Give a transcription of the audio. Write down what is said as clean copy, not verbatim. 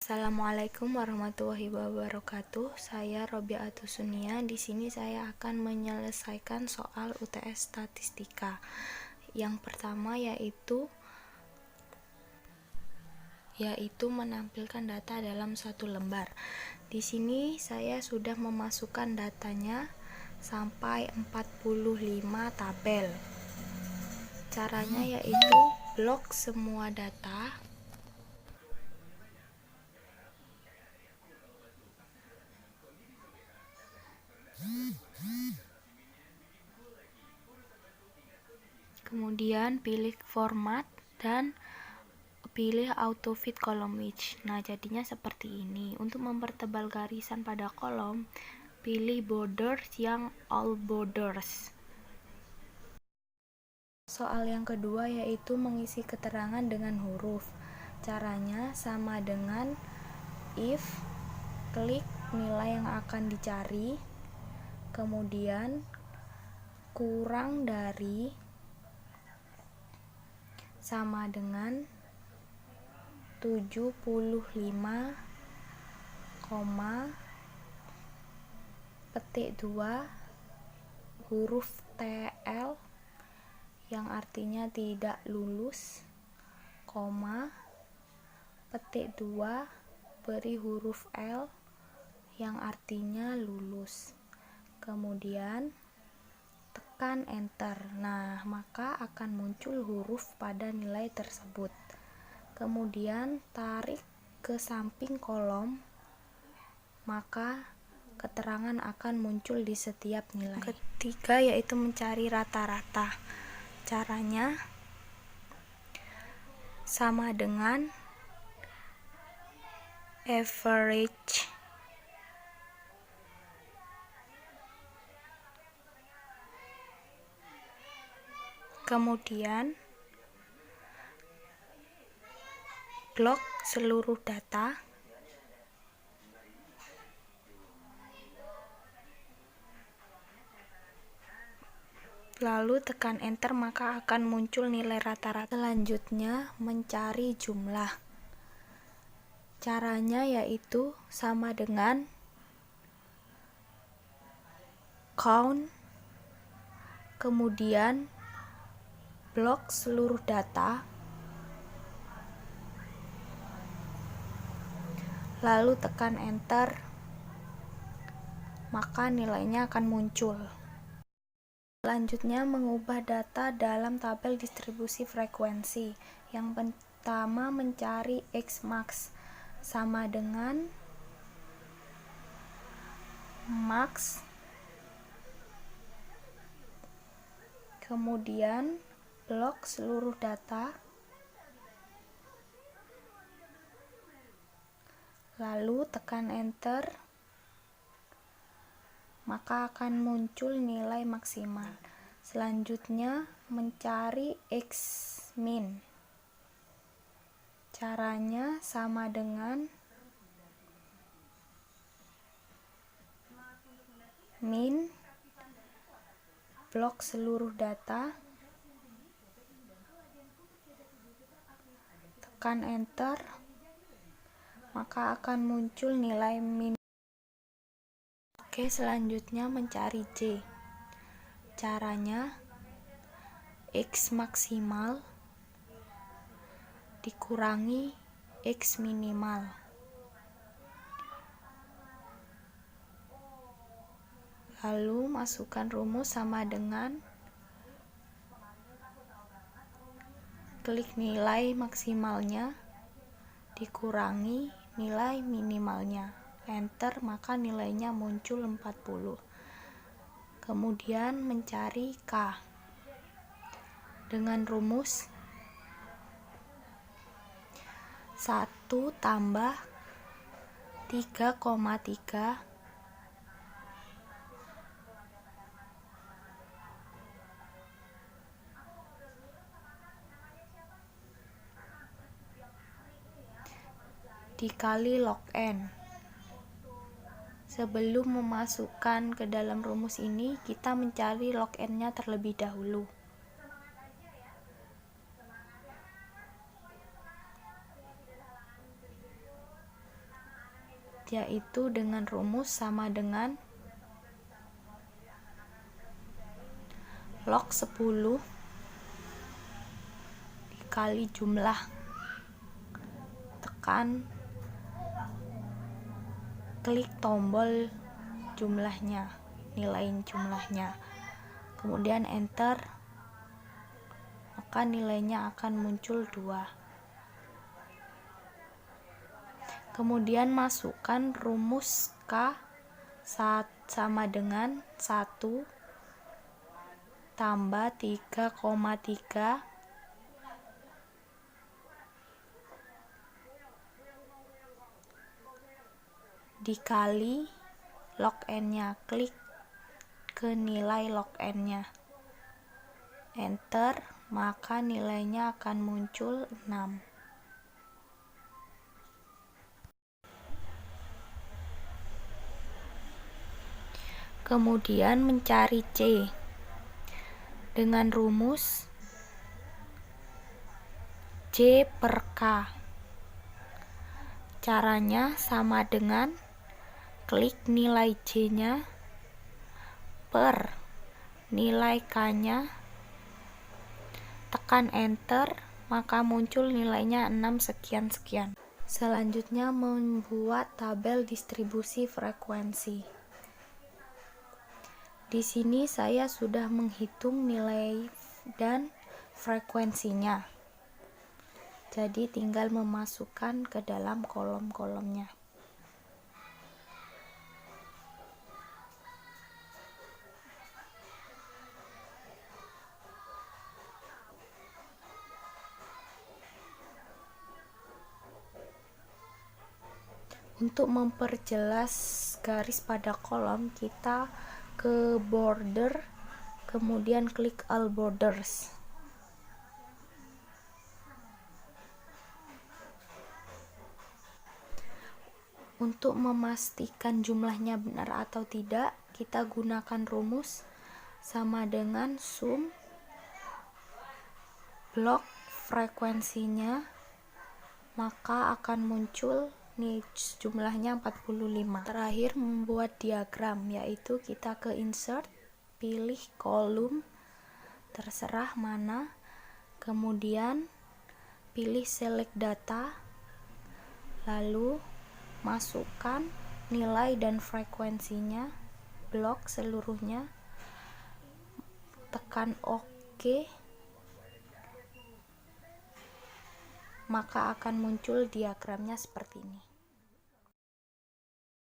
Assalamualaikum warahmatullahi wabarakatuh. Saya Robiatus Sunia. Di sini saya akan menyelesaikan soal UTS Statistika. Yang pertama yaitu menampilkan data dalam satu lembar. Di sini saya sudah memasukkan datanya sampai 45 tabel. Caranya yaitu blok semua data. Kemudian pilih format dan pilih auto fit column width. Nah, jadinya seperti ini. Untuk mempertebal garisan pada kolom, pilih borders yang all borders. Soal yang kedua yaitu mengisi keterangan dengan huruf. Caranya sama dengan if, klik nilai yang akan dicari, kemudian kurang dari sama dengan 75, petik 2 huruf TL yang artinya tidak lulus, petik 2 beri huruf L yang artinya lulus. Kemudian tekan enter. Nah, maka akan muncul huruf pada nilai tersebut. Kemudian tarik ke samping kolom, maka keterangan akan muncul di setiap nilai. Ketiga yaitu mencari rata-rata. Caranya sama dengan average kemudian blok seluruh data, lalu tekan enter, maka akan muncul nilai rata-rata. Selanjutnya mencari jumlah. Caranya yaitu sama dengan count, kemudian blok seluruh data, lalu tekan enter, maka nilainya akan muncul. Selanjutnya mengubah data dalam tabel distribusi frekuensi. Yang pertama mencari Xmax, sama dengan max, kemudian blok seluruh data, lalu tekan enter, maka akan muncul nilai maksimal. Selanjutnya mencari Xmin. Caranya sama dengan min blok seluruh data, tekan enter, maka akan muncul nilai min. Oke, selanjutnya mencari J. Caranya X maksimal dikurangi X minimal. Lalu masukkan rumus sama dengan klik nilai maksimalnya dikurangi nilai minimalnya. Enter, maka nilainya muncul 40. Kemudian mencari K dengan rumus 1 tambah 3,3 dikali log N. Sebelum memasukkan ke dalam rumus ini, kita mencari log N-nya terlebih dahulu. yaitu dengan rumus sama dengan log 10 dikali jumlah, tekan klik tombol jumlahnya, nilai jumlahnya, kemudian enter, maka nilainya akan muncul 2. Kemudian masukkan rumus K sama dengan 1 tambah 3,3 dikali log n-nya, klik ke nilai log n-nya, enter, maka nilainya akan muncul 6. Kemudian mencari C dengan rumus C per K. Caranya sama dengan klik nilai C-nya per nilai K-nya, tekan enter, maka muncul nilainya 6 sekian-sekian. Selanjutnya membuat tabel distribusi frekuensi. Di sini saya sudah menghitung nilai dan frekuensinya. Jadi tinggal memasukkan ke dalam kolom-kolomnya. Untuk memperjelas garis pada kolom, kita ke border, kemudian klik all borders. Untuk memastikan jumlahnya benar atau tidak, kita gunakan rumus sama dengan sum blok frekuensinya, maka akan muncul nih jumlahnya 45. Terakhir membuat diagram, yaitu kita ke insert, pilih kolom terserah mana, kemudian pilih select data, lalu masukkan nilai dan frekuensinya, blok seluruhnya, tekan OK, maka akan muncul diagramnya seperti ini.